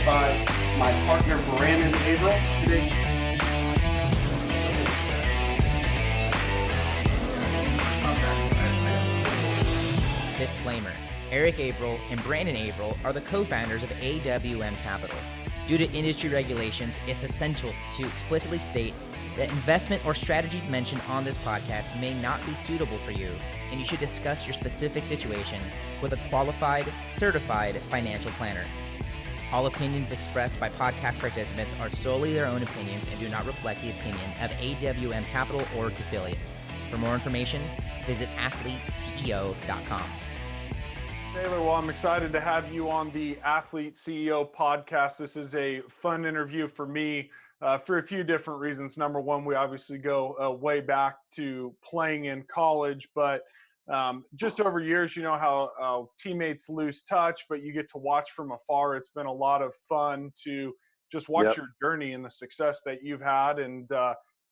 joined by my partner, Brandon Averill. Today, Disclaimer: Eric Averill and Brandon Averill are the co-founders of AWM Capital. Due to industry regulations, it's essential to explicitly state that investment or strategies mentioned on this podcast may not be suitable for you, and you should discuss your specific situation with a qualified, certified financial planner. All opinions expressed by podcast participants are solely their own opinions and do not reflect the opinion of AWM Capital or its affiliates. For more information, visit athleteceo.com. Taylor, well, I'm excited to have you on the Athlete CEO podcast. This is a fun interview for me for a few different reasons. Number one, we obviously go way back to playing in college, but just over years, you know how teammates lose touch, but you get to watch from afar. It's been a lot of fun to just watch your journey and the success that you've had. And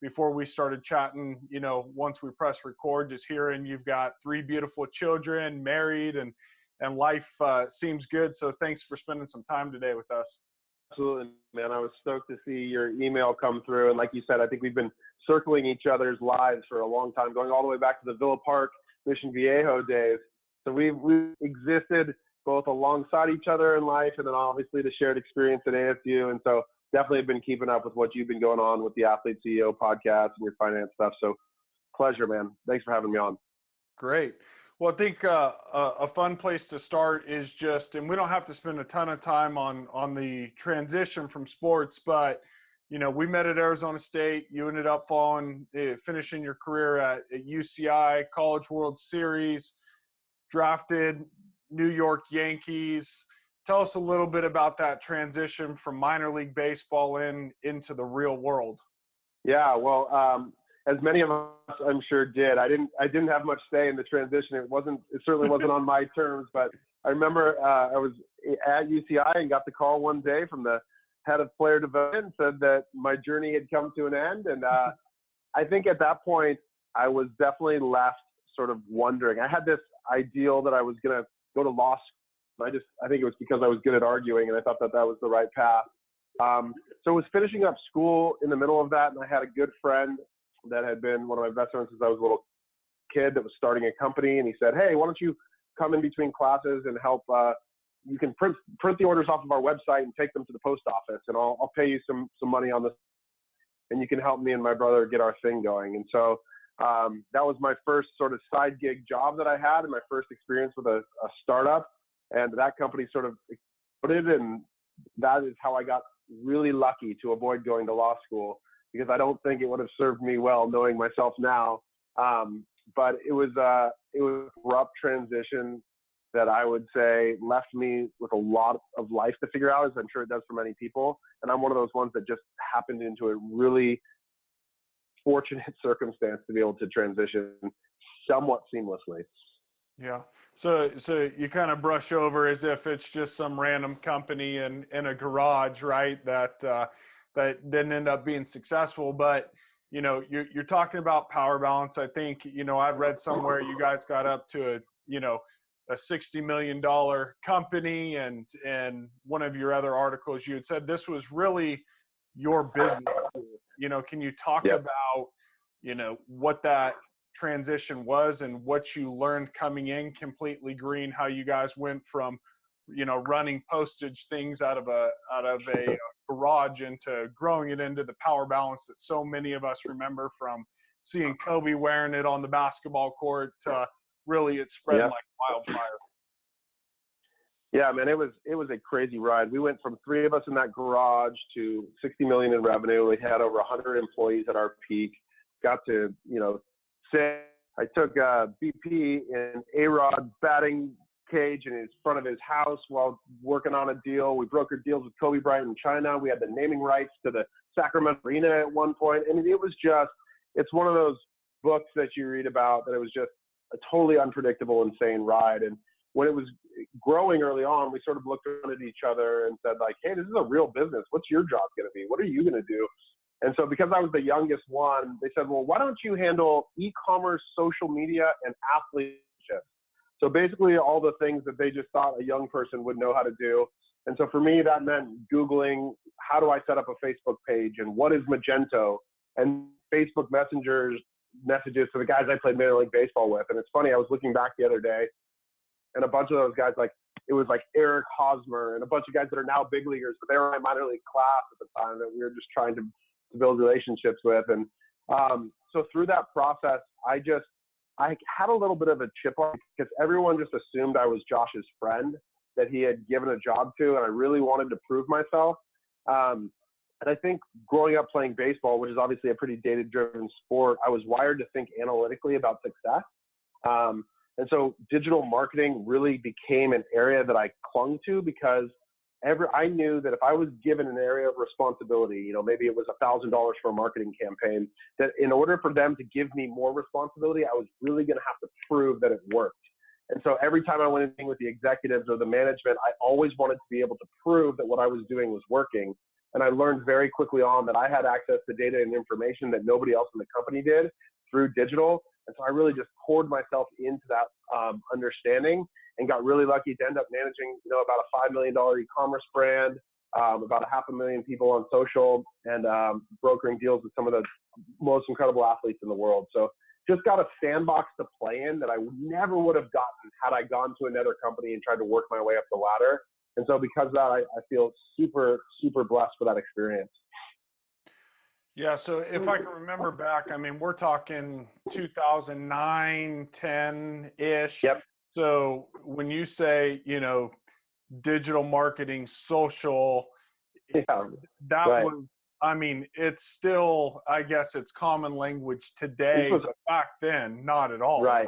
before we started chatting, you know, once we press record, just hearing you've got 3 beautiful children, married, and life seems good. So thanks for spending some time today with us. Absolutely, man. I was stoked to see your email come through. And like you said, I think we've been circling each other's lives for a long time, going all the way back to the Villa Park, Mission Viejo days. So we've existed both alongside each other in life, and then obviously the shared experience at ASU. And so definitely have been keeping up with what you've been going on with the Athlete CEO podcast and your finance stuff. So pleasure, man. Thanks for having me on. Great. Well, I think a fun place to start is just, and we don't have to spend a ton of time on the transition from sports, but, you know, we met at Arizona State. You ended up finishing your career at UCI, College World Series, drafted New York Yankees. Tell us a little bit about that transition from minor league baseball into the real world. Yeah, well, as many of us, I'm sure, did. I didn't have much say in the transition. It certainly wasn't on my terms, but I remember I was at UCI and got the call one day from the head of player development and said that my journey had come to an end. And I think at that point, I was definitely left sort of wondering. I had this ideal that I was going to go to law school. I think it was because I was good at arguing, and I thought that was the right path. So I was finishing up school in the middle of that, and I had a good friend that had been one of my best friends since I was a little kid that was starting a company. And he said, hey, why don't you come in between classes and help, you can print the orders off of our website and take them to the post office, and I'll pay you some money on this, and you can help me and my brother get our thing going. And so that was my first sort of side gig job that I had, and my first experience with a startup. And that company sort of exploded, and that is how I got really lucky to avoid going to law school, because I don't think it would have served me well knowing myself now. But it was a rough transition that I would say left me with a lot of life to figure out, as I'm sure it does for many people. And I'm one of those ones that just happened into a really fortunate circumstance to be able to transition somewhat seamlessly. Yeah. So you kind of brush over as if it's just some random company in a garage, right? That didn't end up being successful. But, you know, you're talking about power balance. I think, you know, I've read somewhere you guys got up to a $60 million company, and one of your other articles, you had said this was really your business. You know, can you talk about, you know, what that transition was and what you learned coming in completely green, how you guys went from, you know, running postage things out of a garage into growing it into the power balance that so many of us remember from seeing Kobe wearing it on the basketball court. Really, it spread like wildfire. Yeah, man, it was a crazy ride. We went from 3 of us in that garage to 60 million in revenue. We had over 100 employees at our peak. Got to, you know, say I took BP in A-Rod's batting cage in front of his house while working on a deal. We brokered deals with Kobe Bryant in China. We had the naming rights to the Sacramento Arena at one point. I mean, it's one of those books that you read about that it was just a totally unpredictable, insane ride. And when it was growing early on, we sort of looked around at each other and said, like, hey, this is a real business. What's your job going to be? What are you going to do? And so because I was the youngest one, they said, well, why don't you handle e-commerce, social media, and athlete? So basically all the things that they just thought a young person would know how to do. And so for me, that meant Googling, how do I set up a Facebook page and what is Magento, and Facebook messages to the guys I played Major League Baseball with. And it's funny, I was looking back the other day and a bunch of those guys, like it was like Eric Hosmer and a bunch of guys that are now big leaguers, but they were in my minor league class at the time that we were just trying to build relationships with. And so through that process, I had a little bit of a chip on because everyone just assumed I was Josh's friend that he had given a job to, and I really wanted to prove myself. And I think growing up playing baseball, which is obviously a pretty data-driven sport, I was wired to think analytically about success. And so digital marketing really became an area that I clung to because I knew that if I was given an area of responsibility, maybe it was $1,000 for a marketing campaign, that in order for them to give me more responsibility, I was really going to have to prove that it worked. And so every time I went in with the executives or the management, I always wanted to be able to prove that what I was doing was working. And I learned very quickly on that I had access to data and information that nobody else in the company did through digital. And so I really just poured myself into that understanding and got really lucky to end up managing, about a $5 million e-commerce brand, about 500,000 people on social, and brokering deals with some of the most incredible athletes in the world. So just got a sandbox to play in that I never would have gotten had I gone to another company and tried to work my way up the ladder. And so because of that, I feel super, super blessed for that experience. Yeah, so if I can remember back, we're talking 2009, 10-ish. Yep. So when you say, digital marketing, social, Yeah, that right. was, it's still, I guess it's common language today, but back then, not at all, right?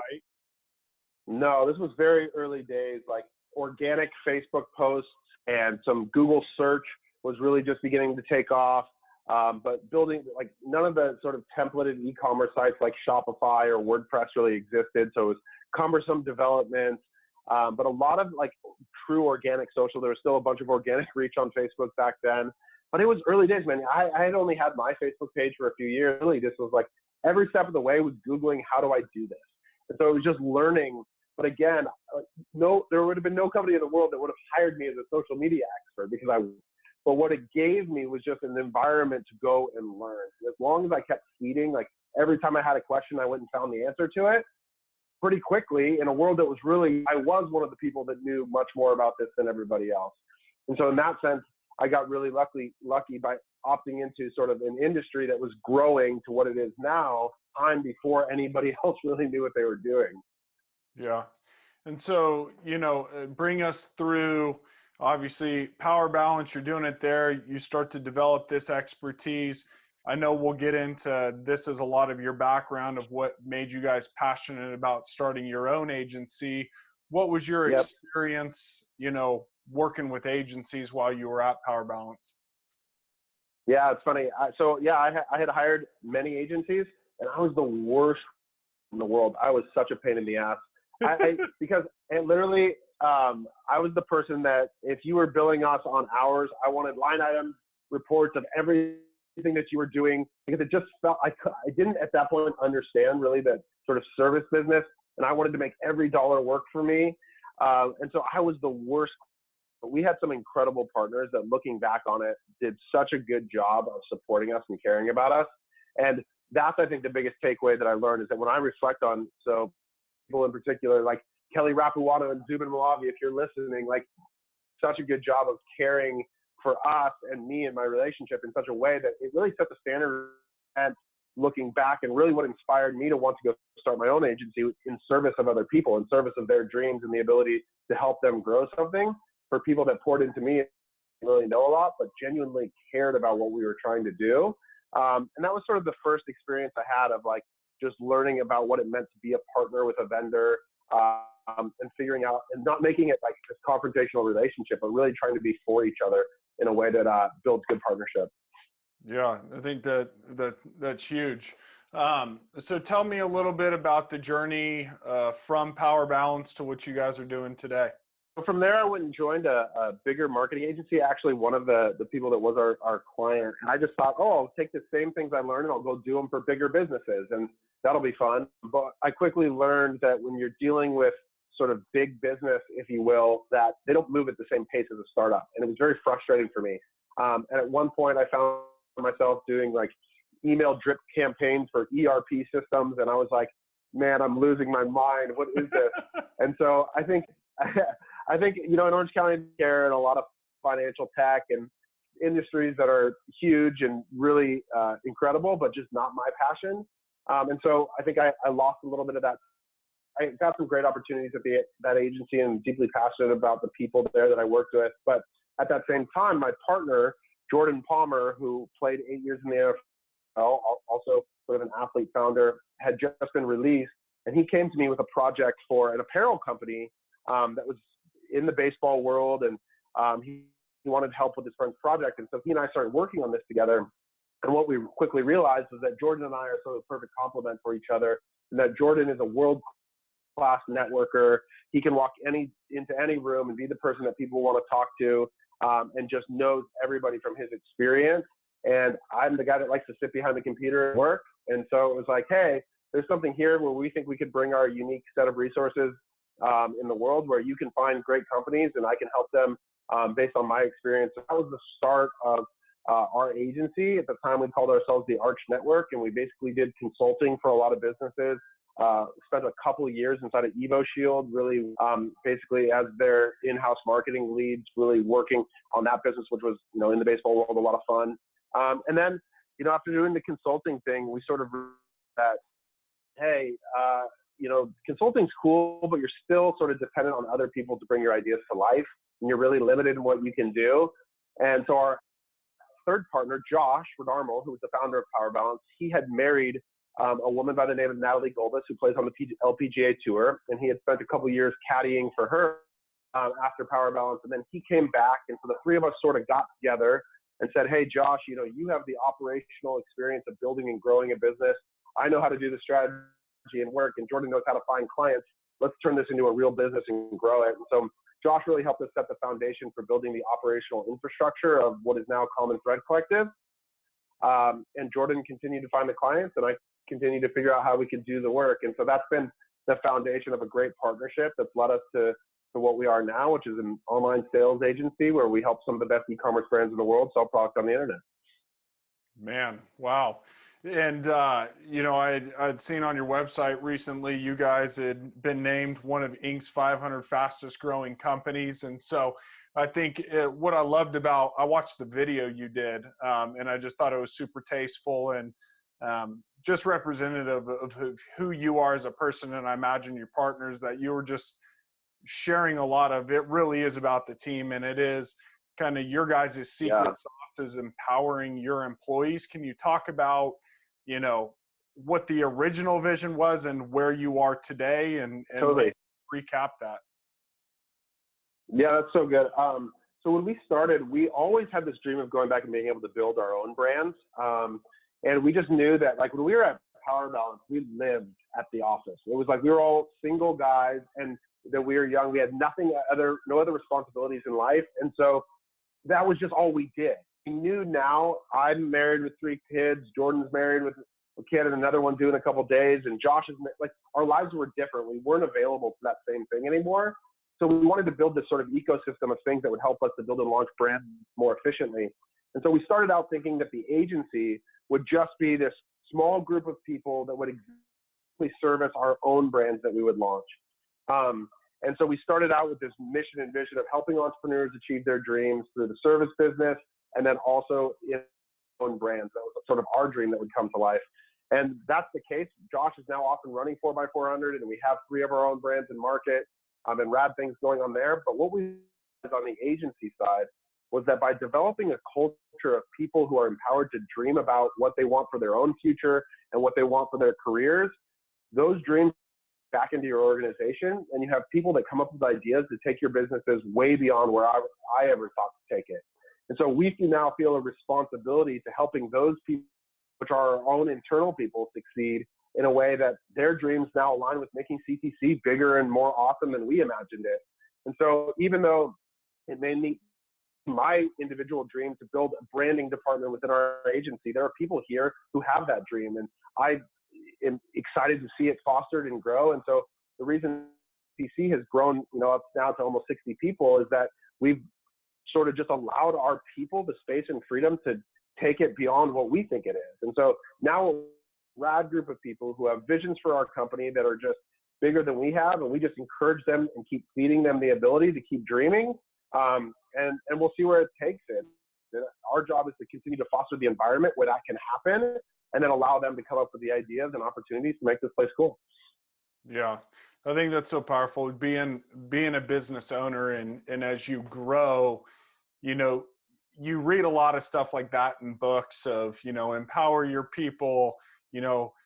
No, this was very early days, like organic Facebook posts and some Google search was really just beginning to take off. But building, like, none of the sort of templated e-commerce sites like Shopify or WordPress really existed. So it was cumbersome development. But a lot of like true organic social, there was still a bunch of organic reach on Facebook back then, but it was early days, man. I had only had my Facebook page for a few years. Really, this was like every step of the way was Googling, how do I do this? And so it was just learning. But again, there would have been no company in the world that would have hired me as a social media expert but what it gave me was just an environment to go and learn. And as long as I kept feeding, like every time I had a question, I went and found the answer to it pretty quickly in a world that was really, I was one of the people that knew much more about this than everybody else. And so in that sense, I got really lucky by opting into sort of an industry that was growing to what it is now, time before anybody else really knew what they were doing. Yeah. And so, bring us through, obviously, Power Balance, you're doing it there. You start to develop this expertise. I know we'll get into this as a lot of your background of what made you guys passionate about starting your own agency. What was your experience, working with agencies while you were at Power Balance? Yeah, it's funny. I had hired many agencies, and I was the worst in the world. I was such a pain in the ass. Because it literally, I was the person that if you were billing us on hours, I wanted line item reports of everything that you were doing, because it just felt, I didn't at that point understand really the sort of service business, and I wanted to make every dollar work for me. And so I was the worst. But we had some incredible partners that, looking back on it, did such a good job of supporting us and caring about us. And that's, I think, the biggest takeaway that I learned is that when I reflect on, so people in particular, like Kelly Rapuano and Zubin Malavi, if you're listening, like, such a good job of caring for us and me and my relationship in such a way that it really set the standard. And looking back, and really what inspired me to want to go start my own agency in service of other people, in service of their dreams and the ability to help them grow something, for people that poured into me, really know a lot, but genuinely cared about what we were trying to do. And that was sort of the first experience I had of like just learning about what it meant to be a partner with a vendor, and figuring out and not making it like this confrontational relationship, but really trying to be for each other in a way that builds good partnership. Yeah, I think that's huge. So tell me a little bit about the journey from Power Balance to what you guys are doing today. So from there, I went and joined a bigger marketing agency, actually one of the people that was our client. And I just thought, I'll take the same things I learned and I'll go do them for bigger businesses, and that'll be fun. But I quickly learned that when you're dealing with sort of big business, if you will, that they don't move at the same pace as a startup. And it was very frustrating for me. And at one point I found myself doing like email drip campaigns for ERP systems. And I was like, man, I'm losing my mind. What is this? And so I think, in Orange County care and a lot of financial tech and industries that are huge and really incredible, but just not my passion. And so I think I lost a little bit of that. I got some great opportunities at that agency and deeply passionate about the people there that I worked with. But at that same time, my partner, Jordan Palmer, who played 8 years in the NFL, also sort of an athlete founder, had just been released. And he came to me with a project for an apparel company that was in the baseball world. And he wanted help with his friend's project. And so he and I started working on this together. And what we quickly realized was that Jordan and I are sort of a perfect complement for each other, and that Jordan is a world-class networker. He can walk into any room and be the person that people want to talk to, and just knows everybody from his experience. And I'm the guy that likes to sit behind the computer and work. And so it was like, hey, there's something here where we think we could bring our unique set of resources in the world where you can find great companies and I can help them based on my experience. So that was the start of our agency. At the time, we called ourselves the Arch Network, and we basically did consulting for a lot of businesses. Spent a couple of years inside of EvoShield, really basically as their in-house marketing leads, really working on that business, which was, in the baseball world, a lot of fun. And then, after doing the consulting thing, we sort of realized that, hey, consulting's cool, but you're still sort of dependent on other people to bring your ideas to life, and you're really limited in what you can do. And so our third partner, Josh Redarmo, who was the founder of Power Balance, he had married a woman by the name of Natalie Golbus, who plays on the LPGA Tour, and he had spent a couple of years caddying for her after Power Balance, and then he came back, and so the three of us sort of got together and said, hey, Josh, you have the operational experience of building and growing a business. I know how to do the strategy and work, and Jordan knows how to find clients. Let's turn this into a real business and grow it. And so Josh really helped us set the foundation for building the operational infrastructure of what is now Common Thread Collective. And Jordan continued to find the clients, and I continued to figure out how we could do the work. And so that's been the foundation of a great partnership that's led us to what we are now, which is an online sales agency where we help some of the best e-commerce brands in the world sell products on the internet. Man, wow. And, I'd seen on your website recently, you guys had been named one of Inc.'s 500 fastest growing companies. And so I think what I loved I watched the video you did, and I just thought it was super tasteful and just representative of who you are as a person. And I imagine your partners, that you were just sharing a lot of, it really is about the team, and it is kind of your guys' secret sauce is empowering your employees. Can you talk about, what the original vision was and where you are today, and Totally. recap that? Yeah, that's so good. So when we started, we always had this dream of going back and being able to build our own brands. And we just knew that, like, when we were at Power Balance, we lived at the office. It was like we were all single guys, and that we were young. We had no other responsibilities in life. And so that was just all we did. We knew now I'm married with 3 kids. Jordan's married with a kid and another one due in a couple of days. And Josh is like, our lives were different. We weren't available for that same thing anymore. So we wanted to build this sort of ecosystem of things that would help us to build and launch brands more efficiently. And so we started out thinking that the agency would just be this small group of people that would exactly service our own brands that we would launch. And so we started out with this mission and vision of helping entrepreneurs achieve their dreams through the service business, and then also in own brands. That was sort of our dream that would come to life. And that's the case. Josh is now off and running 4x400, and we have 3 of our own brands in market, and rad things going on there. But what we did on the agency side was that by developing a culture of people who are empowered to dream about what they want for their own future and what they want for their careers, those dreams back into your organization, and you have people that come up with ideas to take your businesses way beyond where I ever thought to take it. And so we now feel a responsibility to helping those people, which are our own internal people, succeed in a way that their dreams now align with making CTC bigger and more awesome than we imagined it. And so even though it may meet my individual dream to build a branding department within our agency, there are people here who have that dream, and I am excited to see it fostered and grow. And so the reason CC has grown, up now to almost 60 people, is that we've sort of just allowed our people the space and freedom to take it beyond what we think it is. And so now a rad group of people who have visions for our company that are just bigger than we have, and we just encourage them and keep feeding them the ability to keep dreaming, and we'll see where it takes it. And our job is to continue to foster the environment where that can happen, and then allow them to come up with the ideas and opportunities to make this place cool. Yeah, I think that's so powerful. Being a business owner, and as you grow, you read a lot of stuff like that in books of, empower your people,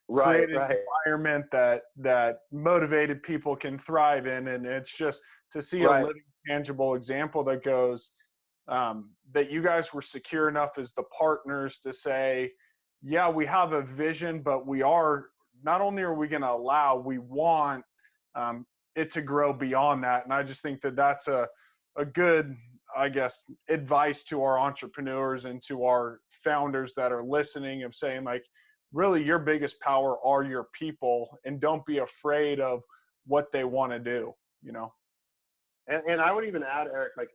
Right, create an environment that motivated people can thrive in. And it's just to see a living, tangible example that goes, that you guys were secure enough as the partners to say, yeah, we have a vision, but not only are we going to allow, we want it to grow beyond that. And I just think that that's a good, I guess, advice to our entrepreneurs and to our founders that are listening, of saying, like, really your biggest power are your people, and don't be afraid of what they want to do, And I would even add, Eric, like,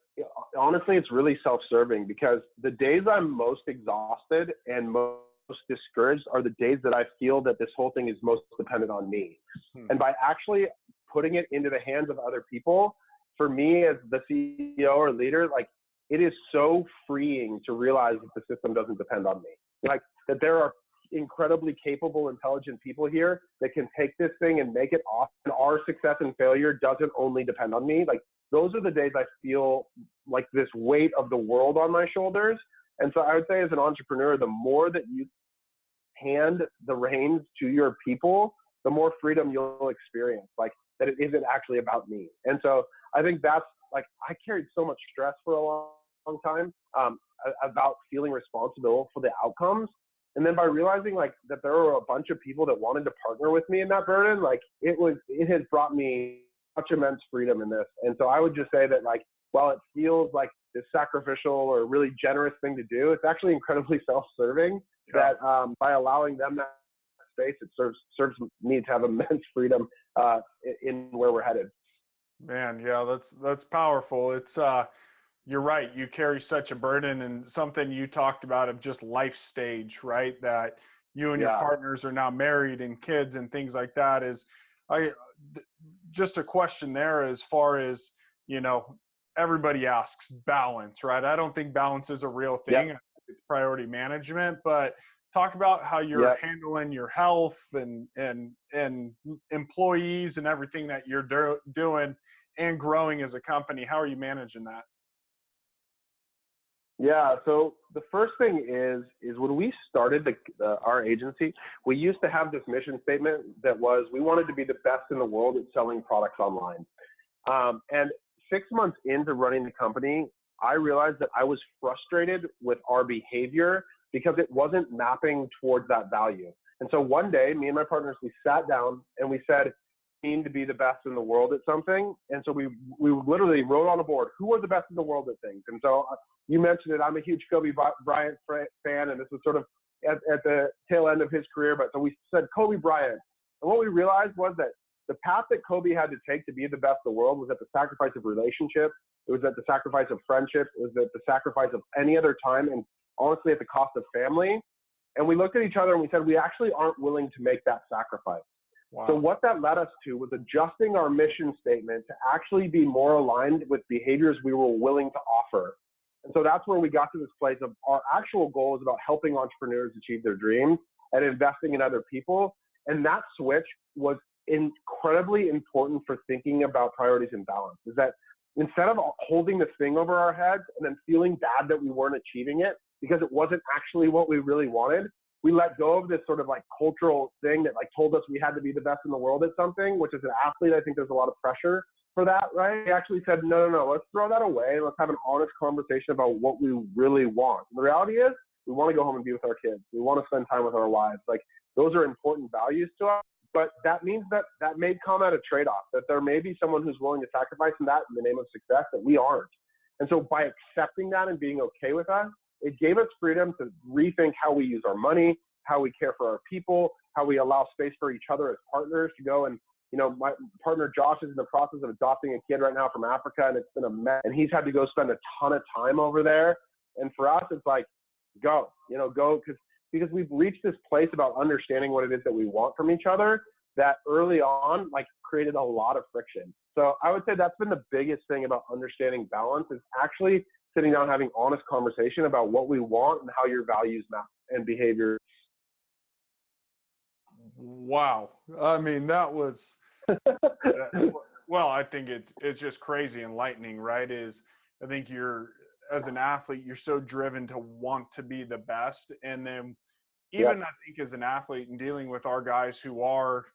honestly, it's really self-serving, because the days I'm most exhausted and most discouraged are the days that I feel that this whole thing is most dependent on me. And by actually putting it into the hands of other people, for me as the CEO or leader, like, it is so freeing to realize that the system doesn't depend on me. Like, that there are incredibly capable, intelligent people here that can take this thing and make it awesome. And our success and failure doesn't only depend on me. Like, those are the days I feel like this weight of the world on my shoulders. And so I would say, as an entrepreneur, the more that you hand the reins to your people, the more freedom you'll experience, like, that it isn't actually about me. And so I think that's, like, I carried so much stress for a long time about feeling responsible for the outcomes. And then by realizing, like, that there were a bunch of people that wanted to partner with me in that burden, like, it has brought me such immense freedom in this. And so I would just say that, like, while it feels like this sacrificial or really generous thing to do, it's actually incredibly self-serving. That by allowing them that space, it serves me to have immense freedom in where we're headed. Man, yeah, that's powerful. It's you're right. You carry such a burden, and something you talked about of just life stage, right? That you and your partners are now married and kids and things like that. Just a question there, as far as, everybody asks balance, right? I don't think balance is a real thing. It's priority management, but talk about how you're handling your health and employees and everything that you're doing and growing as a company. How are you managing that? Yeah. So the first thing is when we started our agency, we used to have this mission statement that was, we wanted to be the best in the world at selling products online. And 6 months into running the company, I realized that I was frustrated with our behavior because it wasn't mapping towards that value. And so one day, me and my partners, we sat down and we said, we need to be the best in the world at something. And so we literally wrote on a board, who are the best in the world at things? And so you mentioned it, I'm a huge Kobe Bryant fan, and this was sort of at the tail end of his career. But so we said Kobe Bryant. And what we realized was that the path that Kobe had to take to be the best in the world was at the sacrifice of relationships. It was at the sacrifice of friendship. It was at the sacrifice of any other time, and honestly at the cost of family. And we looked at each other and we said, we actually aren't willing to make that sacrifice. Wow. So what that led us to was adjusting our mission statement to actually be more aligned with behaviors we were willing to offer. And so that's where we got to this place of, our actual goal is about helping entrepreneurs achieve their dreams and investing in other people. And that switch was incredibly important for thinking about priorities and balance. Is that instead of holding this thing over our heads and then feeling bad that we weren't achieving it because it wasn't actually what we really wanted, we let go of this sort of like cultural thing that like told us we had to be the best in the world at something, which as an athlete, I think there's a lot of pressure for that, right? We actually said, no, let's throw that away and let's have an honest conversation about what we really want. And the reality is, we want to go home and be with our kids. We want to spend time with our wives. Like, those are important values to us. But that means that may come at a trade-off, that there may be someone who's willing to sacrifice that in the name of success that we aren't. And so by accepting that and being okay with that, it gave us freedom to rethink how we use our money, how we care for our people, how we allow space for each other as partners to go and my partner Josh is in the process of adopting a kid right now from Africa, and it's been a mess. And he's had to go spend a ton of time over there. And for us, it's like, go, because we've reached this place about understanding what it is that we want from each other that early on, like, created a lot of friction. So I would say that's been the biggest thing about understanding balance, is actually sitting down, having honest conversation about what we want and how your values map and behavior. Wow. I mean, that was, well, I think it's just crazy enlightening, right? I think as an athlete, you're so driven to want to be the best. And then even I think as an athlete and dealing with our guys who are,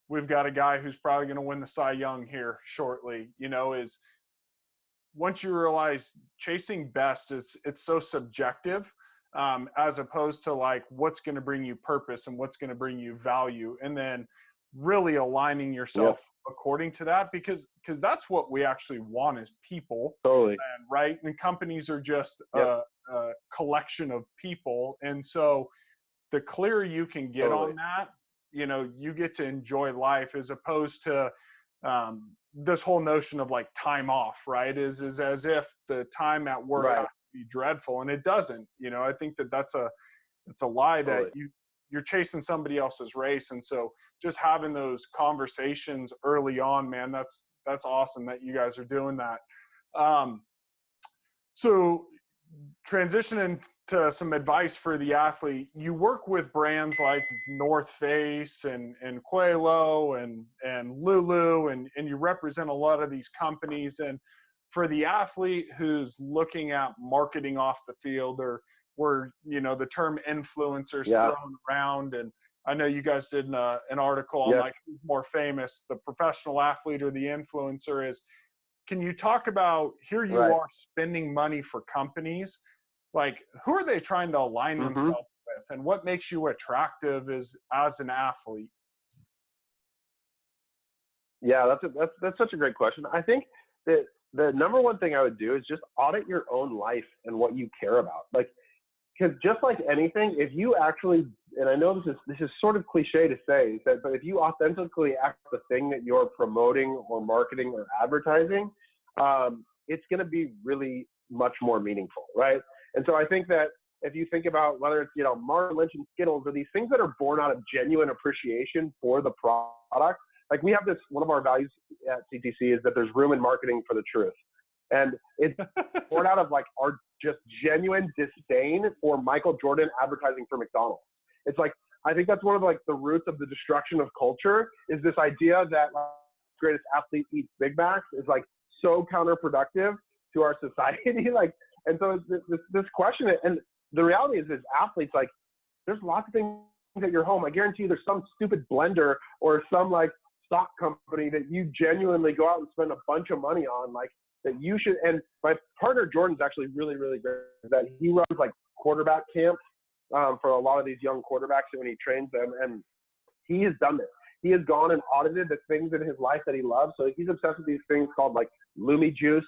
we've got a guy who's probably going to win the Cy Young here shortly, is once you realize chasing best it's so subjective, as opposed to like what's going to bring you purpose and what's going to bring you value, and then really aligning yourself according to that, because that's what we actually want as people. Totally. And, right? And companies are just a collection of people. And so the clearer you can get on that, you get to enjoy life, as opposed to this whole notion of like time off, right? Is as if the time at work has to be dreadful, and it doesn't. I think that's a lie, that you're chasing somebody else's race. And so just having those conversations early on, man, that's awesome that you guys are doing that. So transitioning to some advice for the athlete, you work with brands like North Face and Quelo and Lulu, and you represent a lot of these companies. And for the athlete who's looking at marketing off the field, or where, the term influencers thrown around, and I know you guys did an article on like who's more famous, the professional athlete or the influencer is. Can you talk about, here you are spending money for companies, like who are they trying to align themselves with, and what makes you attractive as an athlete? Yeah, that's such a great question. I think that the number one thing I would do is just audit your own life and what you care about. Like, because just like anything, if you actually, and I know this is sort of cliche to say, but if you authentically act the thing that you're promoting or marketing or advertising, it's going to be really much more meaningful, right? And so I think that if you think about whether it's, Martin Lynch and Skittles, or these things that are born out of genuine appreciation for the product, like we have this, one of our values at CTC is that there's room in marketing for the truth. And it's born out of like our just genuine disdain for Michael Jordan advertising for McDonald's. It's like, I think that's one of like the roots of the destruction of culture, is this idea that like, greatest athlete eats Big Macs is like so counterproductive to our society. Like, and so this question, and the reality is, as athletes, like there's lots of things at your home. I guarantee you there's some stupid blender or some like stock company that you genuinely go out and spend a bunch of money on, like that you should. And my partner Jordan's actually really, really great that he runs like quarterback camps for a lot of these young quarterbacks when he trains them. And he has done this. He has gone and audited the things in his life that he loves. So he's obsessed with these things called like Lumi Juice.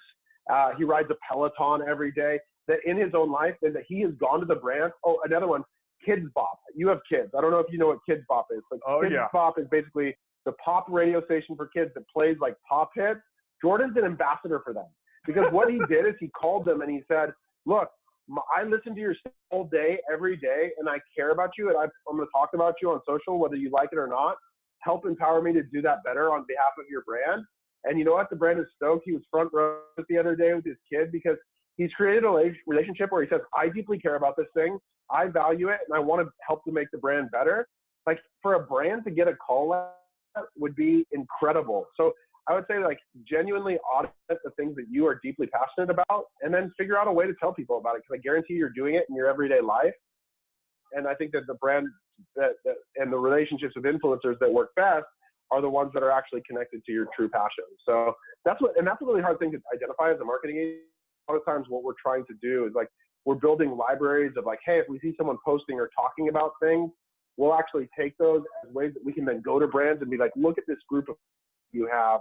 He rides a Peloton every day. That in his own life, and that he has gone to the brand. Oh, another one, Kids Bop. You have kids. I don't know if you know what Kids Bop is. But Kids Bop is basically the pop radio station for kids that plays like pop hits. Jordan's an ambassador for them, because what he did is he called them and he said, look, I listen to your whole day, every day, and I care about you, and I'm going to talk about you on social, whether you like it or not. Help empower me to do that better on behalf of your brand. And you know what? The brand is stoked. He was front row the other day with his kid, because he's created a relationship where he says, I deeply care about this thing. I value it, and I want to help to make the brand better. Like, for a brand to get a call like that would be incredible. So I would say, like, genuinely audit the things that you are deeply passionate about, and then figure out a way to tell people about it, because I guarantee you're doing it in your everyday life. And I think that the brand and the relationships with influencers that work best are the ones that are actually connected to your true passion. So that's a really hard thing to identify as a marketing agent. A lot of times what we're trying to do is, like, we're building libraries of, like, hey, if we see someone posting or talking about things, we'll actually take those as ways that we can then go to brands and be like, look at this group of you have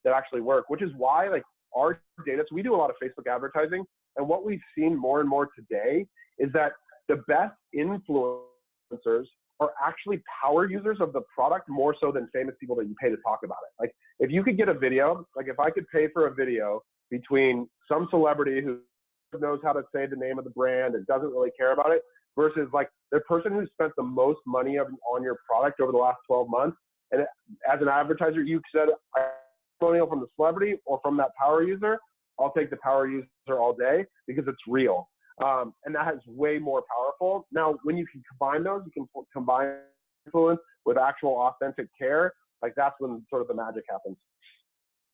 that actually work, which is why, like, our data, so we do a lot of Facebook advertising, and what we've seen more and more today is that the best influencers are actually power users of the product more so than famous people that you pay to talk about it. Like if you could get a video, like if I could pay for a video between some celebrity who knows how to say the name of the brand and doesn't really care about it versus like the person who spent the most money on your product over the last 12 months. And as an advertiser, you said, testimonial from the celebrity or from that power user, I'll take the power user all day because it's real. And that is way more powerful. Now, when you can combine those, you can combine influence with actual authentic care. Like that's when sort of the magic happens.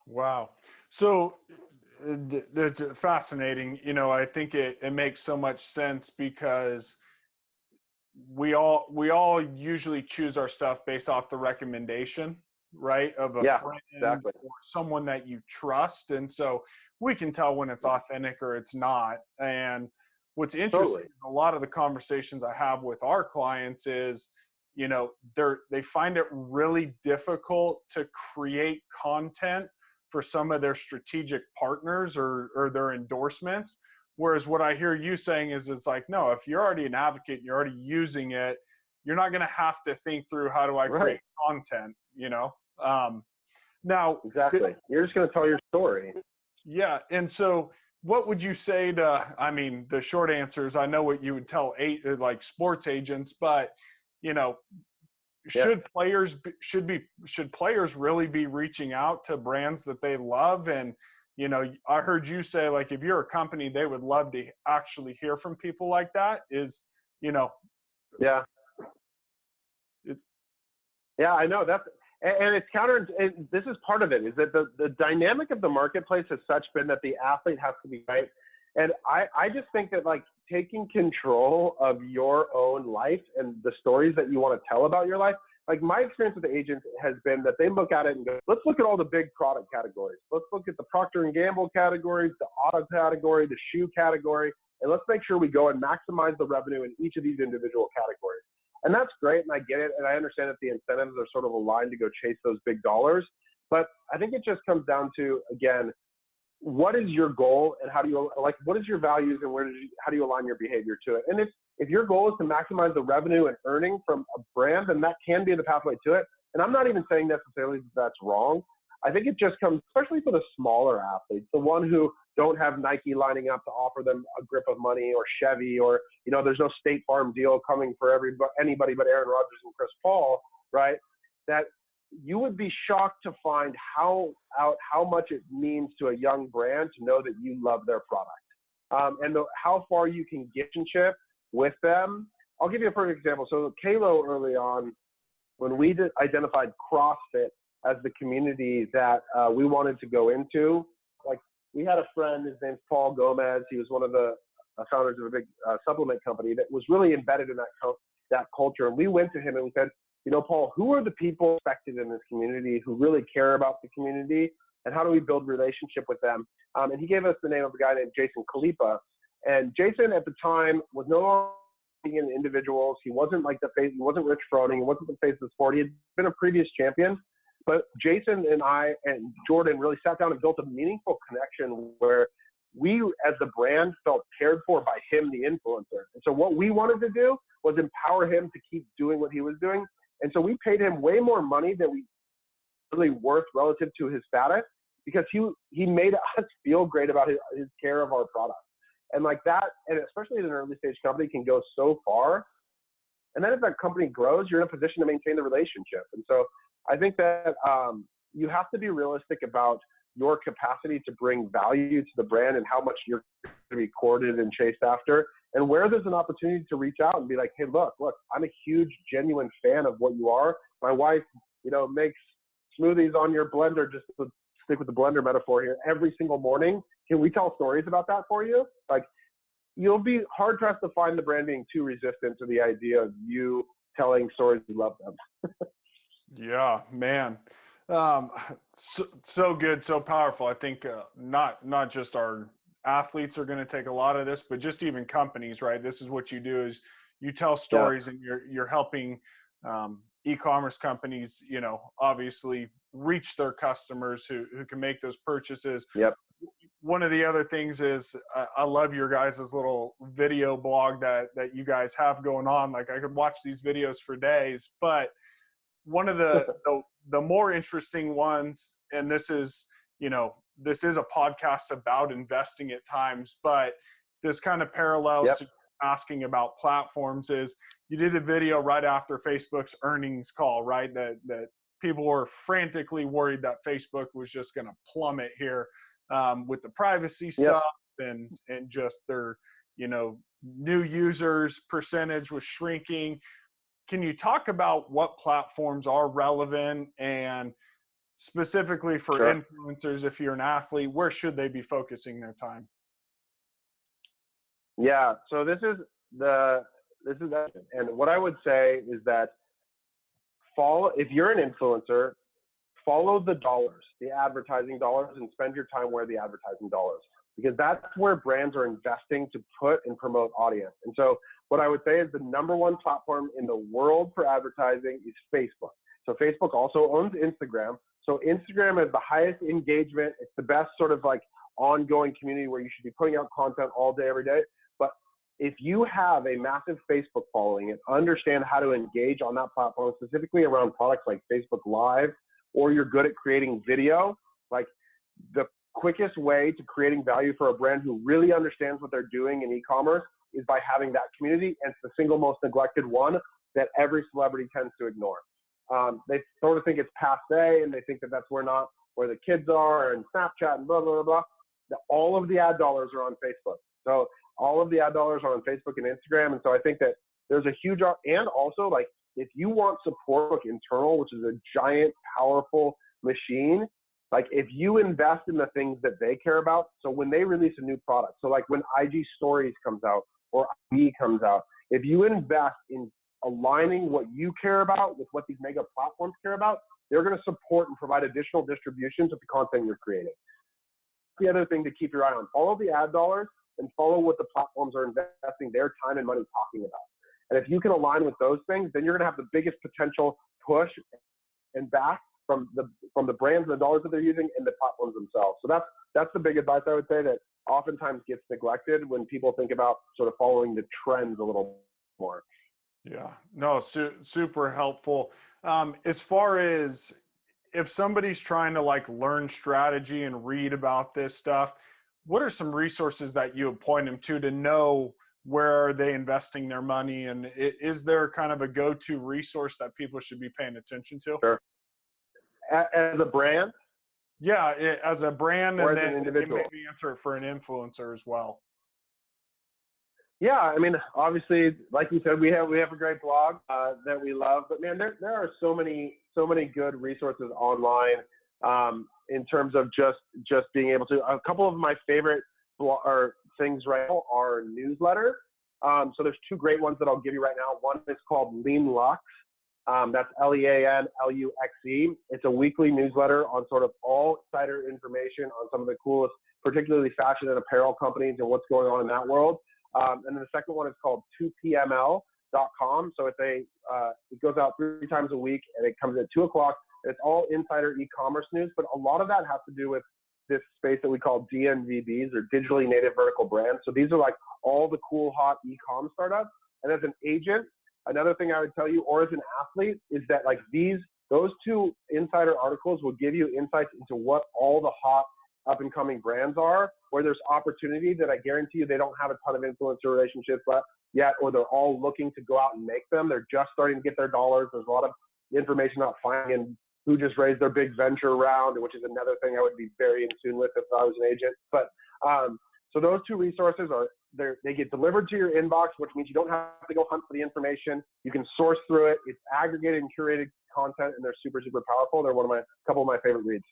Wow. So it's fascinating. You know, I think it makes so much sense because we all usually choose our stuff based off the recommendation, right, of a friend exactly. or someone that you trust. And so we can tell when it's authentic or it's not. And what's interesting is a lot of the conversations I have with our clients is, you know, they find it really difficult to create content for some of their strategic partners or their endorsements. Whereas what I hear you saying is it's like, no, if you're already an advocate and you're already using it, you're not going to have to think through how do I create content, you know? Now, exactly. You're just going to tell your story. Yeah. And so what would you say to, I mean, the short answer is I know what you would tell like sports agents, but you know, should players really be reaching out to brands that they love? And you know, I heard you say like if you're a company, they would love to actually hear from people like that. Is, you know, yeah, I know that's, and it's counter. And this is part of it, is that the dynamic of the marketplace has such been that the athlete has to be right. And I just think that like taking control of your own life and the stories that you want to tell about your life, like my experience with the agents has been that they look at it and go, let's look at all the big product categories. Let's look at the Procter & Gamble categories, the auto category, the shoe category, and let's make sure we go and maximize the revenue in each of these individual categories. And that's great, and I get it, and I understand that the incentives are sort of aligned to go chase those big dollars. But I think it just comes down to, again, what is your goal and how do you, like, what is your values and how do you align your behavior to it? And if your goal is to maximize the revenue and earning from a brand, then that can be the pathway to it. And I'm not even saying necessarily that that's wrong. I think it just comes, especially for the smaller athletes, the one who don't have Nike lining up to offer them a grip of money, or Chevy, or, you know, there's no State Farm deal coming for anybody but Aaron Rodgers and Chris Paul, right? That you would be shocked to find how much it means to a young brand to know that you love their product, and how far you can get in relationship with them. I'll give you a perfect example. So Kalo, early on, when we identified CrossFit as the community that we wanted to go into, like, we had a friend, his name's Paul Gomez. He was one of the founders of a big supplement company that was really embedded in that culture. And we went to him and we said, you know, Paul, who are the people affected in this community who really care about the community, and how do we build relationship with them? And he gave us the name of a guy named Jason Kalipa. And Jason at the time was no longer in individuals. He wasn't like the face. He wasn't Rich Froning. He wasn't the face of the sport. He had been a previous champion. But Jason and I and Jordan really sat down and built a meaningful connection where we, as the brand, felt cared for by him, the influencer. And so what we wanted to do was empower him to keep doing what he was doing. And so we paid him way more money than we really worth relative to his status, because he made us feel great about his care of our product. And like that, and especially in an early stage company, can go so far. And then if that company grows, you're in a position to maintain the relationship. And so I think that you have to be realistic about your capacity to bring value to the brand and how much you're going to be courted and chased after. And where there's an opportunity to reach out and be like, hey, look, I'm a huge, genuine fan of what you are. My wife, you know, makes smoothies on your blender, just to stick with the blender metaphor here, every single morning. Can we tell stories about that for you? Like, you'll be hard pressed to find the brand being too resistant to the idea of you telling stories you love them. Yeah, man. So good, so powerful. I think not just our athletes are going to take a lot of this, but just even companies, right? This is what you do, is you tell stories, and you're helping e-commerce companies, you know, obviously reach their customers who can make those purchases. Yep. one of the other things is I love your guys' little video blog that you guys have going on. Like I could watch these videos for days, but one of the more interesting ones, and this is, this is a podcast about investing at times, but this kind of parallels Yep. to asking about platforms, is you did a video right after Facebook's earnings call, right? That people were frantically worried that Facebook was just going to plummet here with the privacy Yep. stuff and just their, new users percentage was shrinking. Can you talk about what platforms are relevant, and specifically for Sure. influencers, if you're an athlete, where should they be focusing their time? Yeah. So this is and what I would say is that if you're an influencer, follow the dollars, the advertising dollars, and spend your time where the advertising dollars, because that's where brands are investing to put and promote audience. And so what I would say is the number one platform in the world for advertising is Facebook. So Facebook also owns Instagram. So Instagram is the highest engagement. It's the best sort of like ongoing community where you should be putting out content all day, every day. But if you have a massive Facebook following and understand how to engage on that platform, specifically around products like Facebook Live, or you're good at creating video, like the quickest way to creating value for a brand who really understands what they're doing in e-commerce is by having that community. And it's the single most neglected one that every celebrity tends to ignore. They sort of think it's passe, and they think that that's where the kids are, and Snapchat and blah, blah, blah, blah. All of the ad dollars are on Facebook. So all of the ad dollars are on Facebook and Instagram. And so I think that there's a huge, and also like, if you want support internal, which is a giant, powerful machine, like if you invest in the things that they care about, so when they release a new product, so like when IG Stories comes out or IG comes out, if you invest in aligning what you care about with what these mega platforms care about, they're going to support and provide additional distributions of the content you're creating. The other thing to keep your eye on, follow the ad dollars and follow what the platforms are investing their time and money talking about. And if you can align with those things, then you're going to have the biggest potential push and back from the brands and the dollars that they're using and the platforms themselves. So that's the big advice I would say that oftentimes gets neglected when people think about sort of following the trends a little more. Yeah, no, super helpful. As far as if somebody's trying to like learn strategy and read about this stuff, what are some resources that you would point them to know where are they investing their money? And is there kind of a go-to resource that people should be paying attention to? Sure. As a brand? Yeah, as a brand, or and as then an individual? maybe answer it for an influencer as well. Yeah, I mean, obviously, like you said, we have a great blog that we love. But man, there are so many good resources online in terms of just being able to. A couple of my favorite things right now are newsletters. So there's two great ones that I'll give you right now. One is called Lean Lux. That's LEANLUXE. It's a weekly newsletter on sort of all insider information on some of the coolest, particularly fashion and apparel companies and what's going on in that world. And then the second one is called 2pml.com. So it goes out 3 times a week, and it comes at 2 o'clock. It's all insider e-commerce news, but a lot of that has to do with this space that we call DNVBs, or digitally native vertical brands. So these are like all the cool, hot e-com startups. And as an agent, another thing I would tell you, or as an athlete, is that like those two insider articles will give you insights into what all the hot up and coming brands are, where there's opportunity that I guarantee you they don't have a ton of influencer relationships yet, or they're all looking to go out and make them. They're just starting to get their dollars. There's a lot of information about finding who just raised their big venture round, which is another thing I would be very in tune with if I was an agent. But so those two resources they get delivered to your inbox, which means you don't have to go hunt for the information. You can source through it. It's aggregated and curated content, and they're super, super powerful. They're couple of my favorite reads.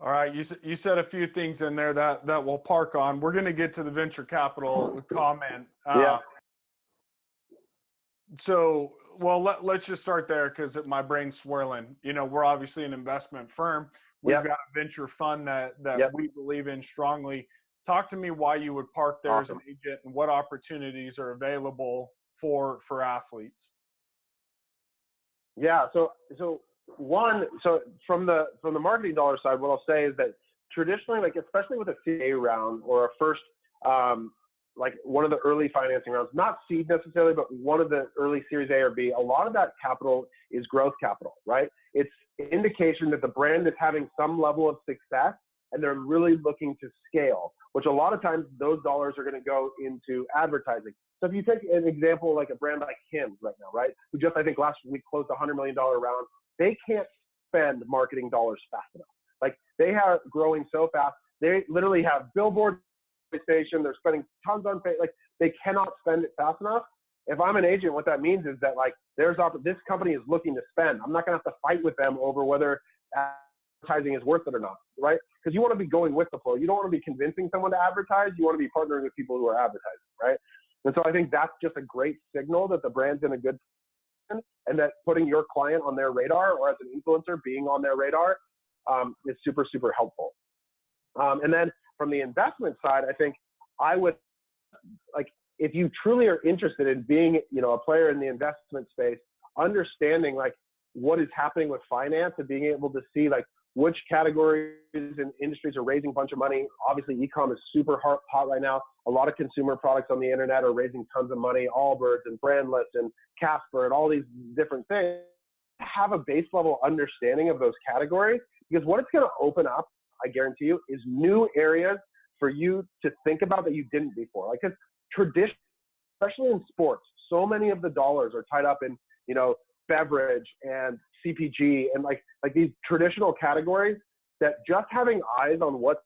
All right, you said a few things in there that we'll park on. We're going to get to the venture capital comment. Yeah. So, well, let's just start there because my brain's swirling. We're obviously an investment firm. We've got a venture fund that we believe in strongly. Talk to me why you would park there as an agent, and what opportunities are available for athletes. Yeah. So from the marketing dollar side, what I'll say is that traditionally, like especially with a CA round or a first, like one of the early financing rounds, not seed necessarily, but one of the early Series A or B, a lot of that capital is growth capital, right? It's indication that the brand is having some level of success and they're really looking to scale, which a lot of times those dollars are going to go into advertising. So if you take an example like a brand like Hims right now, right, who just I think last week closed a $100 million round, they can't spend marketing dollars fast enough. Like they are growing so fast, they literally have billboard station, they're spending tons on like they cannot spend it fast enough. If I'm an agent, what that means is that like this company is looking to spend. I'm not going to have to fight with them over whether advertising is worth it or not, right? Because you want to be going with the flow. You don't want to be convincing someone to advertise. You want to be partnering with people who are advertising, right? And so I think that's just a great signal that the brand's in a good position, and that putting your client on their radar, or as an influencer being on their radar, is super, super helpful. And then from the investment side, I think I would like, if you truly are interested in being, a player in the investment space, understanding like what is happening with finance and being able to see like which categories and industries are raising a bunch of money. Obviously, e-com is super hot right now. A lot of consumer products on the internet are raising tons of money, Allbirds and Brandless and Casper and all these different things. Have a base level understanding of those categories, because what it's going to open up, I guarantee you, is new areas for you to think about that you didn't before. Like, because tradition, especially in sports, so many of the dollars are tied up in, beverage and CPG and like these traditional categories that just having eyes on what's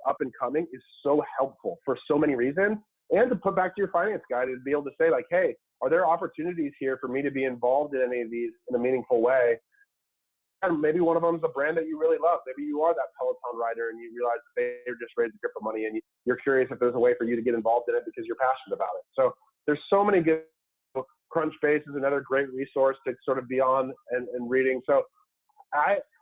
up and coming is so helpful for so many reasons. And to put back to your finance guy to be able to say like, hey, are there opportunities here for me to be involved in any of these in a meaningful way? And maybe one of them is a brand that you really love. Maybe you are that Peloton rider and you realize that they're just raising crypto money and you're curious if there's a way for you to get involved in it because you're passionate about it. So there's so many good. Crunchbase is another great resource to sort of be on and reading. So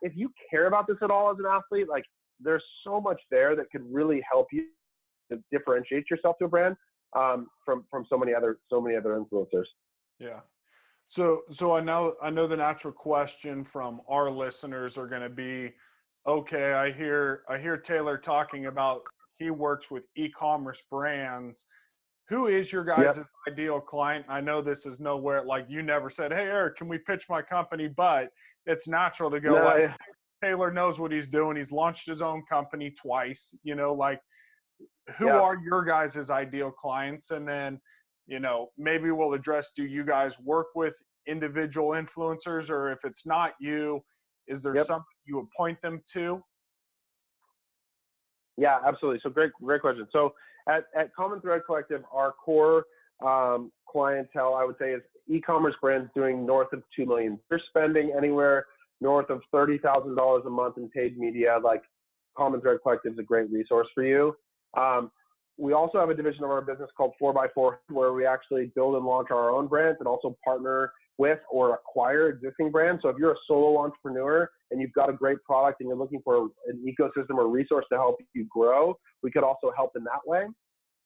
if you care about this at all as an athlete, like there's so much there that could really help you to differentiate yourself to a brand from so many other influencers. Yeah. So I know the natural question from our listeners are going to be, okay, I hear Taylor talking about he works with e-commerce brands. Who is your guys' ideal client? I know this is nowhere, like you never said, hey, Eric, can we pitch my company? But it's natural to go, Taylor knows what he's doing. He's launched his own company twice, who are your guys' ideal clients? And then, maybe we'll address, do you guys work with individual influencers, or if it's not you, is there something you would point them to? Yeah, absolutely. So great question. So at Common Thread Collective, our core clientele, I would say, is e-commerce brands doing north of $2 million. They're spending anywhere north of $30,000 a month in paid media. Like Common Thread Collective is a great resource for you. We also have a division of our business called 4x4, where we actually build and launch our own brands and also partner with or acquire existing brands. So if you're a solo entrepreneur and you've got a great product and you're looking for an ecosystem or resource to help you grow, we could also help in that way.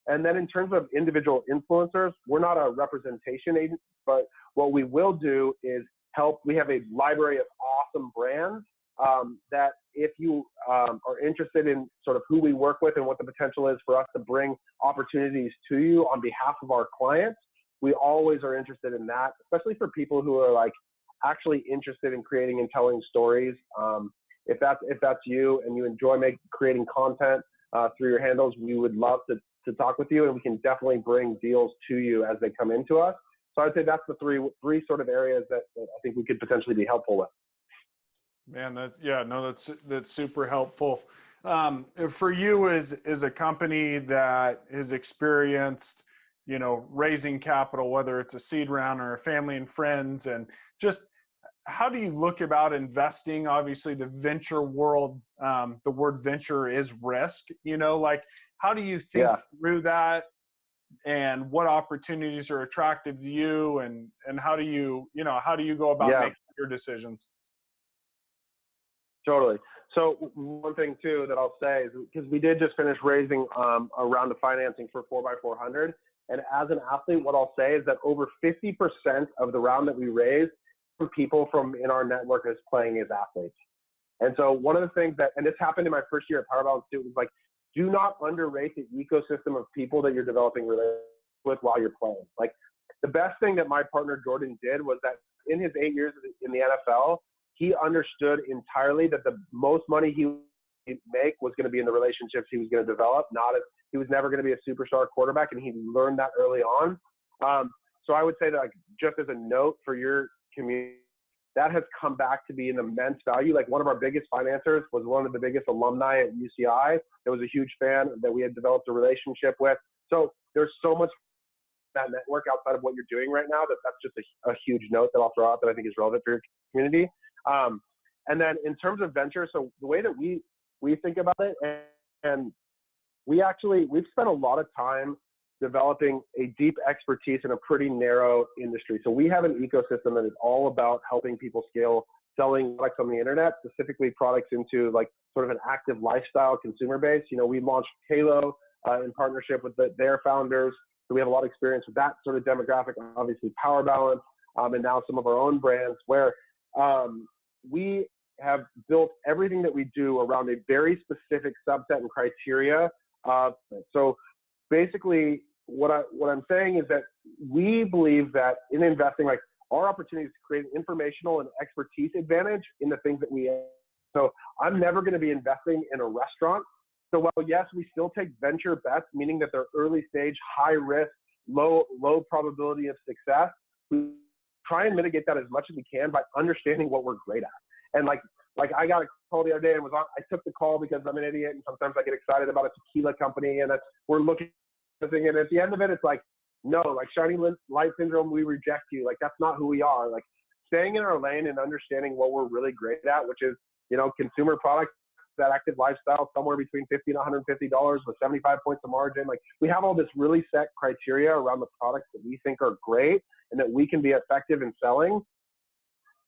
And then in terms of individual influencers, we're not a representation agent, but what we will do is help. We have a library of awesome brands that if you are interested in sort of who we work with and what the potential is for us to bring opportunities to you on behalf of our clients, we always are interested in that, especially for people who are like actually interested in creating and telling stories. If that's you and you enjoy creating content through your handles, we would love to talk with you, and we can definitely bring deals to you as they come into us. So I'd say that's the three sort of areas that I think we could potentially be helpful with. Man, that's super helpful. For you as a company that has experienced, raising capital, whether it's a seed round or a family and friends, and just how do you look about investing? Obviously, the venture world, the word venture is risk. Like how do you think through that, and what opportunities are attractive to you, and how do you go about making your decisions? Totally. So one thing too that I'll say is, because we did just finish raising a round of financing for 4x400, and as an athlete, what I'll say is that over 50% of the round that we raised were people from in our network as playing as athletes. And so one of the things that, and this happened in my first year at Power Balance too, was like, do not underrate the ecosystem of people that you're developing relationships with while you're playing. Like the best thing that my partner Jordan did was that in his 8 years in the NFL, he understood entirely that the most money he would make was going to be in the relationships he was going to develop, not as he was never going to be a superstar quarterback, and he learned that early on. So I would say that, like, just as a note for your community, that has come back to be an immense value. Like one of our biggest financiers was one of the biggest alumni at UCI. That was a huge fan that we had developed a relationship with. So there's so much that network outside of what you're doing right now that's just a huge note that I'll throw out that I think is relevant for your community. And then in terms of venture, so the way that we think about it, and we've spent a lot of time developing a deep expertise in a pretty narrow industry. So we have an ecosystem that is all about helping people scale selling products on the internet, specifically products into like sort of an active lifestyle consumer base. You know, we launched Halo in partnership with their founders. So we have a lot of experience with that sort of demographic, obviously Power Balance, and now some of our own brands where we have built everything that we do around a very specific subset and criteria. So basically what I'm saying is that we believe that in investing, like our opportunity is to create an informational and expertise advantage in the things that we have. So I'm never going to be investing in a restaurant. So while yes, we still take venture bets, meaning that they're early stage, high risk, low probability of success, we try and mitigate that as much as we can by understanding what we're great at. And like I got a call the other day and I took the call because I'm an idiot and sometimes I get excited about a tequila company and we're looking at the thing, and at the end of it, it's like, no, like shiny light syndrome, we reject you. Like that's not who we are. Like staying in our lane and understanding what we're really great at, which is, you know, consumer products, that active lifestyle, somewhere between $50 and $150 with 75 points of margin. Like we have all this really set criteria around the products that we think are great and that we can be effective in selling.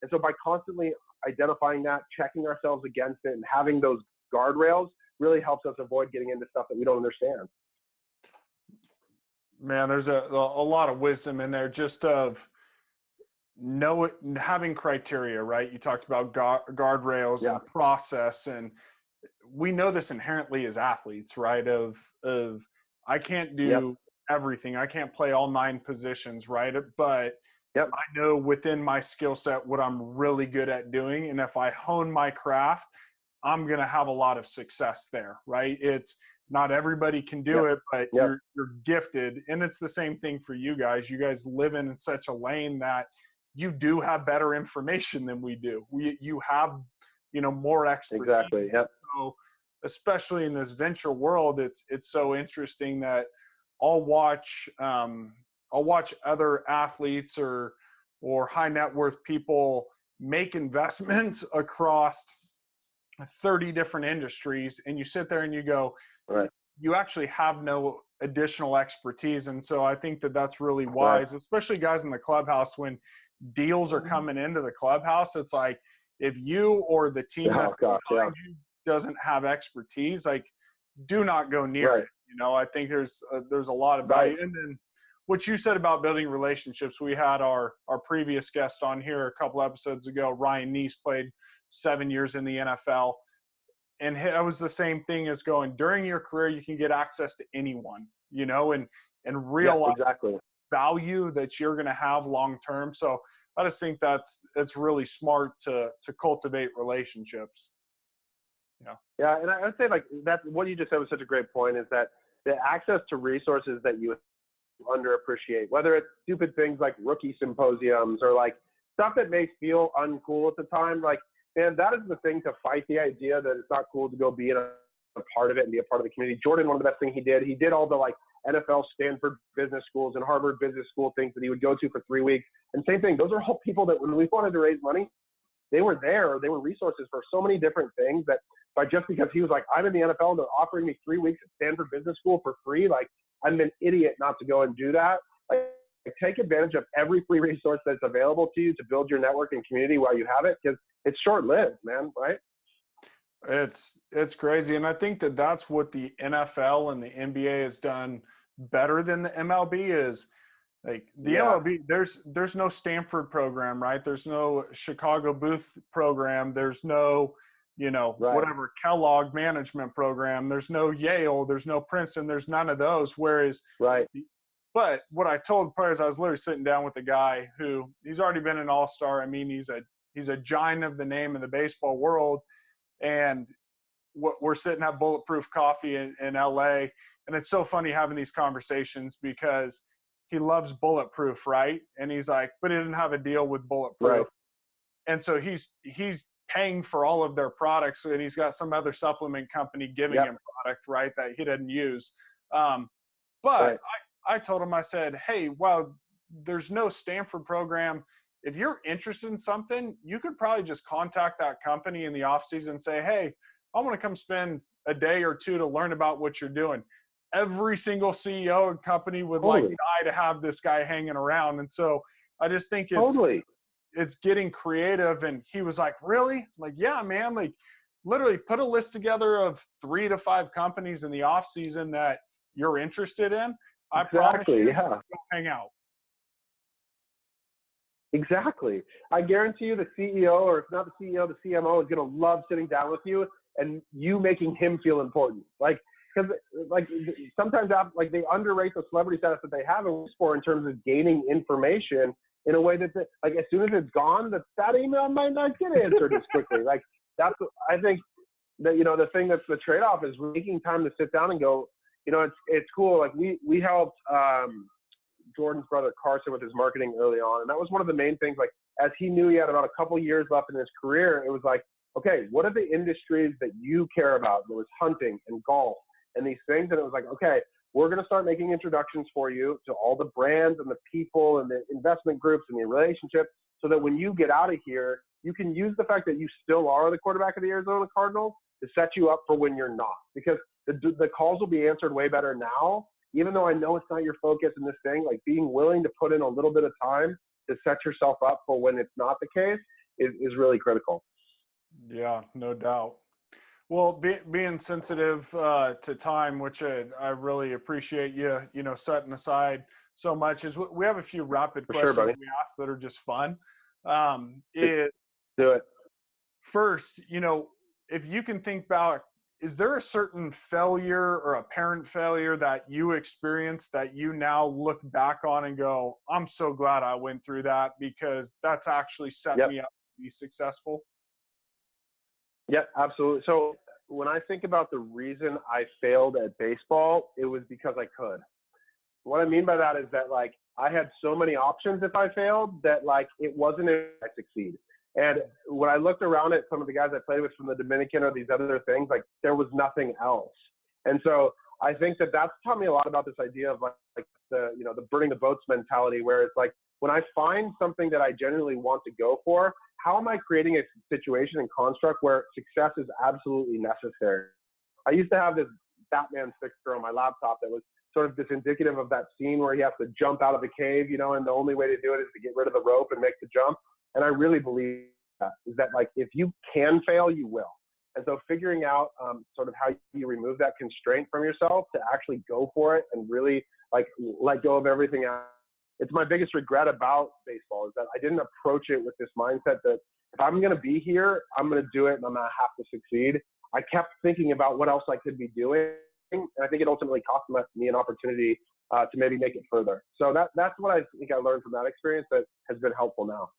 And so by constantly identifying that, checking ourselves against it, and having those guardrails really helps us avoid getting into stuff that we don't understand. Man, there's a lot of wisdom in there just of having criteria, right? You talked about guardrails and process, and we know this inherently as athletes, right? Of I can't do everything. I can't play all 9 positions, right? But I know within my skill set what I'm really good at doing, and if I hone my craft, I'm going to have a lot of success there, right? It's not everybody can do it, but you're gifted. And it's the same thing for you guys. You guys live in such a lane that you do have better information than we do. You have, you know, more expertise. Exactly. Yep. So especially in this venture world, it's so interesting that I'll watch other athletes or high net worth people make investments across 30 different industries, and you sit there and you go, right, you actually have no additional expertise. And so I think that that's really wise, especially guys in the clubhouse. When deals are coming into the clubhouse, it's like, if you or the team that's behind you doesn't have expertise, like, do not go near it. You know, I think there's a lot of value. And then what you said about building relationships, we had our previous guest on here a couple episodes ago. Ryan Neese played 7 years in the NFL. And it was the same thing as going, during your career, you can get access to anyone, you know, and realize value that you're going to have long term. So I just think it's really smart to cultivate relationships. Yeah, and I would say, like, that's what you just said was such a great point, is that the access to resources that you underappreciate, whether it's stupid things like rookie symposiums or like stuff that may feel uncool at the time, like, man, that is the thing to fight the idea that it's not cool to go be a part of it and be a part of the community. Jordan, one of the best things he did all the like NFL Stanford business schools and Harvard business school things that he would go to for 3 weeks. And same thing, those are all people that when we wanted to raise money, they were there. They were resources for so many different things that just because he was like, I'm in the NFL and they're offering me 3 weeks at Stanford business school for free, like, I'm an idiot not to go and do that. Like, take advantage of every free resource that's available to you to build your network and community while you have it, because it's short-lived, man, right? It's crazy. And I think that that's what the NFL and the NBA has done better than the MLB is. Like the MLB, there's no Stanford program, right? There's no Chicago Booth program. There's no, whatever Kellogg management program. There's no Yale, there's no Princeton, there's none of those. Whereas, but what I told players, I was literally sitting down with a guy who he's already been an all-star. I mean, he's a giant of the name in the baseball world. And we're sitting at Bulletproof Coffee in LA. And it's so funny having these conversations because he loves Bulletproof, right? And he's like, but he didn't have a deal with Bulletproof. Right. And so he's paying for all of their products, and he's got some other supplement company giving him product, right, that he didn't use. But I told him, I said, hey, well, there's no Stanford program. If you're interested in something, you could probably just contact that company in the off season and say, hey, I want to come spend a day or two to learn about what you're doing. Every single CEO and company would like die to have this guy hanging around. And so I just think it's getting creative. And he was like, really? I'm like, yeah, man, like literally put a list together of 3 to 5 companies in the off season that you're interested in. I promise you, go hang out. Exactly. I guarantee you the CEO, or if not the CEO, the CMO is going to love sitting down with you and you making him feel important. Like, because like sometimes like they underrate the celebrity status that they have in sport in terms of gaining information in a way that like as soon as it's gone, that email might not get answered as quickly. Like that's I think that the thing that's the trade-off is making time to sit down and go. It's cool. Like we helped Jordan's brother Carson with his marketing early on, and that was one of the main things. Like as he knew he had about a couple years left in his career, it was like, okay, what are the industries that you care about? And it was hunting and golf and these things. And it was like, okay, we're going to start making introductions for you to all the brands and the people and the investment groups and the relationships so that when you get out of here, you can use the fact that you still are the quarterback of the Arizona Cardinals to set you up for when you're not. Because the calls will be answered way better now, even though I know it's not your focus in this thing. Like being willing to put in a little bit of time to set yourself up for when it's not the case is really critical. Yeah, no doubt. Well, being sensitive to time, which I really appreciate you, setting aside so much, is we have a few rapid questions we ask that are just fun. Do it. First, if you can think back, is there a certain failure or apparent failure that you experienced that you now look back on and go, I'm so glad I went through that because that's actually set me up to be successful? Yeah, absolutely. So when I think about the reason I failed at baseball, it was because I could. What I mean by that is that like I had so many options if I failed that like it wasn't if I succeed. And when I looked around at some of the guys I played with from the Dominican or these other things, like there was nothing else. And so I think that that's taught me a lot about this idea of like the burning the boats mentality, where it's like when I find something that I genuinely want to go for, how am I creating a situation and construct where success is absolutely necessary? I used to have this Batman sticker on my laptop that was sort of this indicative of that scene where he has to jump out of the cave, and the only way to do it is to get rid of the rope and make the jump. And I really believe that is that like if you can fail, you will. And so figuring out sort of how you remove that constraint from yourself to actually go for it and really like let go of everything else. It's my biggest regret about baseball is that I didn't approach it with this mindset that if I'm going to be here, I'm going to do it and I'm going to have to succeed. I kept thinking about what else I could be doing. And I think it ultimately cost me an opportunity to maybe make it further. So that's what I think I learned from that experience that has been helpful now.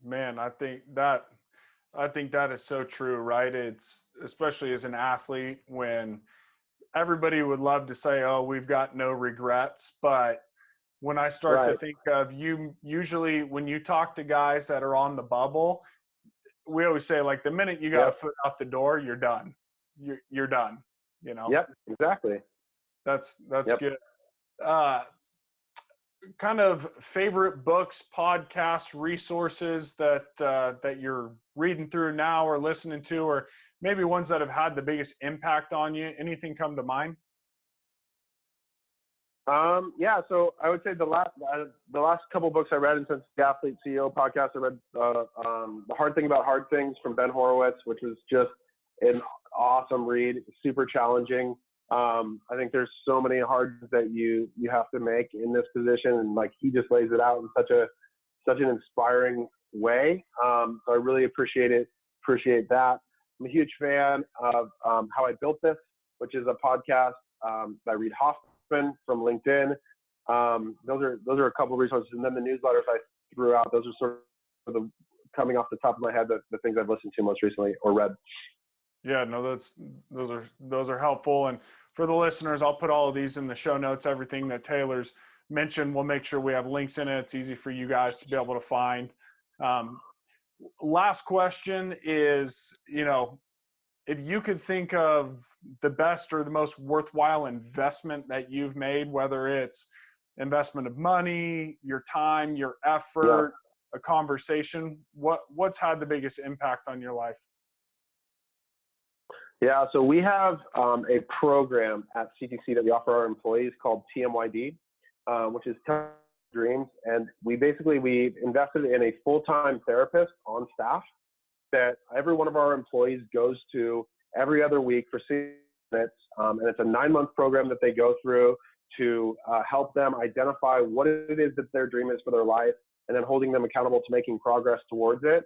Man, I think that is so true, right? It's especially as an athlete when everybody would love to say, oh, we've got no regrets. But when I start to think of you, usually when you talk to guys that are on the bubble, we always say like the minute you got a foot out the door, you're done. You're done, Yep, exactly. That's good. Kind of favorite books, podcasts, resources that you're reading through now or listening to, or maybe ones that have had the biggest impact on you. Anything come to mind? Yeah, so I would say the last couple of books I read, and since the Athlete CEO podcast, I read The Hard Thing About Hard Things from Ben Horowitz, which was just an awesome read, super challenging. I think there's so many hard that you have to make in this position, and like he just lays it out in such an inspiring way. So I really appreciate it. appreciate that. I'm a huge fan of How I Built This, which is a podcast by Reid Hoffman from LinkedIn. Those are a couple of resources, and then the newsletters I threw out. Those are sort of the coming off the top of my head the things I've listened to most recently or read. Yeah, no, those are helpful. And for the listeners, I'll put all of these in the show notes. Everything that Taylor's mentioned, we'll make sure we have links in it. It's easy for you guys to be able to find. Last question is, if you could think of the best or the most worthwhile investment that you've made, whether it's investment of money, your time, your effort, a conversation, what's had the biggest impact on your life? Yeah, so we have a program at CTC that we offer our employees called TMYD, which is Tell Dreams. And we invested in a full-time therapist on staff that every one of our employees goes to every other week for 6 minutes. And it's a 9-month program that they go through to help them identify what it is that their dream is for their life, and then holding them accountable to making progress towards it.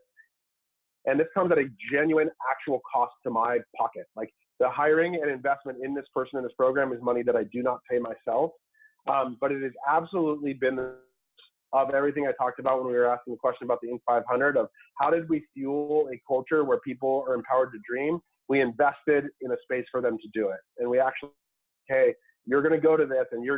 And this comes at a genuine actual cost to my pocket. Like, the hiring and investment in this person in this program is money that I do not pay myself. But it has absolutely been of everything I talked about when we were asking the question about the Inc. 500 of how did we fuel a culture where people are empowered to dream? We invested in a space for them to do it. And we actually, hey, you're going to go to this, and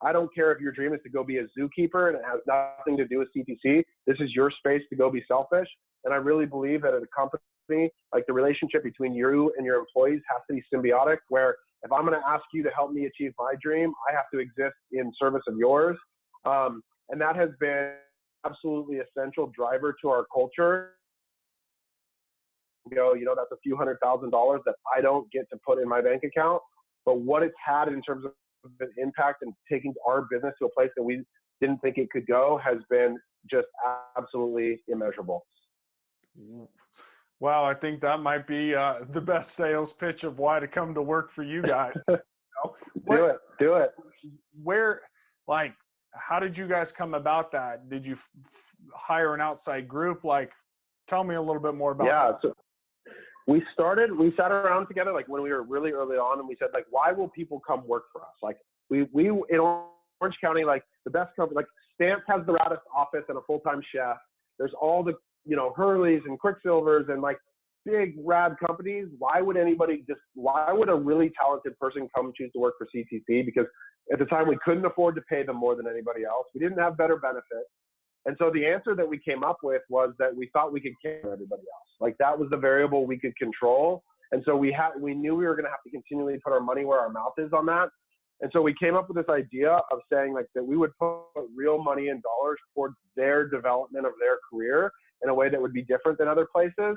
I don't care if your dream is to go be a zookeeper and it has nothing to do with CTC. This is your space to go be selfish. And I really believe that at a company, like, the relationship between you and your employees has to be symbiotic, where if I'm going to ask you to help me achieve my dream, I have to exist in service of yours. And that has been absolutely essential driver to our culture. That's a few $100,000 that I don't get to put in my bank account, but what it's had in terms of an impact and taking our business to a place that we didn't think it could go has been just absolutely immeasurable. Wow, I think that might be the best sales pitch of why to come to work for you guys. Do it. How did you guys come about that? Did you hire an outside group? Tell me a little bit more about that. So we sat around together, when we were really early on, and we said, why will people come work for us? We in Orange County, the best company, Stamps has the raddest office and a full-time chef. There's all the, Hurley's and Quicksilvers and big rad companies. Why would a really talented person come choose to work for CTC? Because at the time we couldn't afford to pay them more than anybody else. We didn't have better benefits. And so the answer that we came up with was that we thought we could care everybody else. That was the variable we could control. And so we knew we were going to have to continually put our money where our mouth is on that. And so we came up with this idea of saying that we would put real money and dollars towards their development of their career in a way that would be different than other places.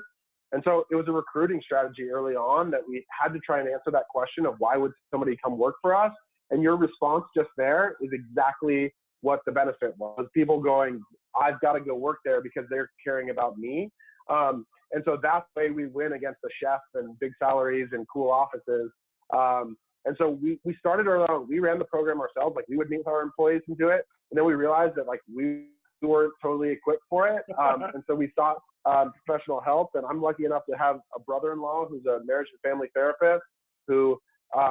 And so it was a recruiting strategy early on that we had to try and answer that question of why would somebody come work for us? And your response just there is exactly what the benefit was. People going, I've got to go work there because they're caring about me. And so that's the way we win against the chef and big salaries and cool offices. And so we started early on. We ran the program ourselves. We would meet with our employees and do it. And then we realized that we weren't totally equipped for it. And so we sought professional help. And I'm lucky enough to have a brother-in-law who's a marriage and family therapist who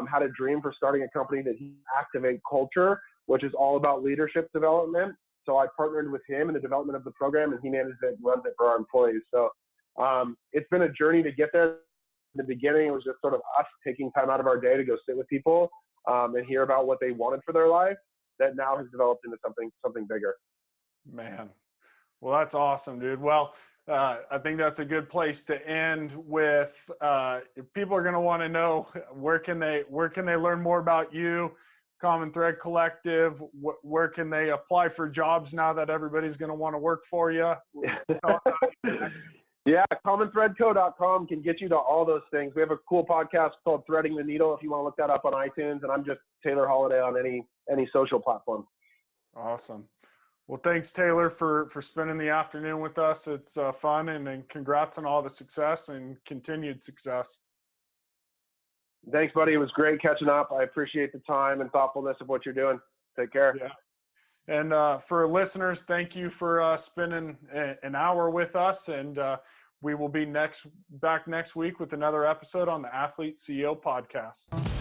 had a dream for starting a company that he Activate Culture, which is all about leadership development. So I partnered with him in the development of the program, and he manages it and runs it for our employees. So it's been a journey to get there. In the beginning, it was just sort of us taking time out of our day to go sit with people and hear about what they wanted for their life. That now has developed into something bigger. Man, well, that's awesome, dude. Well, I think that's a good place to end with. If people are going to want to know where can they learn more about you, Common Thread Collective, where can they apply for jobs now that everybody's going to want to work for you? Yeah, commonthreadco.com can get you to all those things. We have a cool podcast called Threading the Needle if you want to look that up on iTunes, and I'm just Taylor Holiday on any social platform. Awesome. Well, thanks, Taylor, for spending the afternoon with us. It's fun, and congrats on all the success and continued success. Thanks, buddy. It was great catching up. I appreciate the time and thoughtfulness of what you're doing. Take care. Yeah. And for listeners, thank you for spending an hour with us. And we will be back next week with another episode on the Athlete CEO podcast.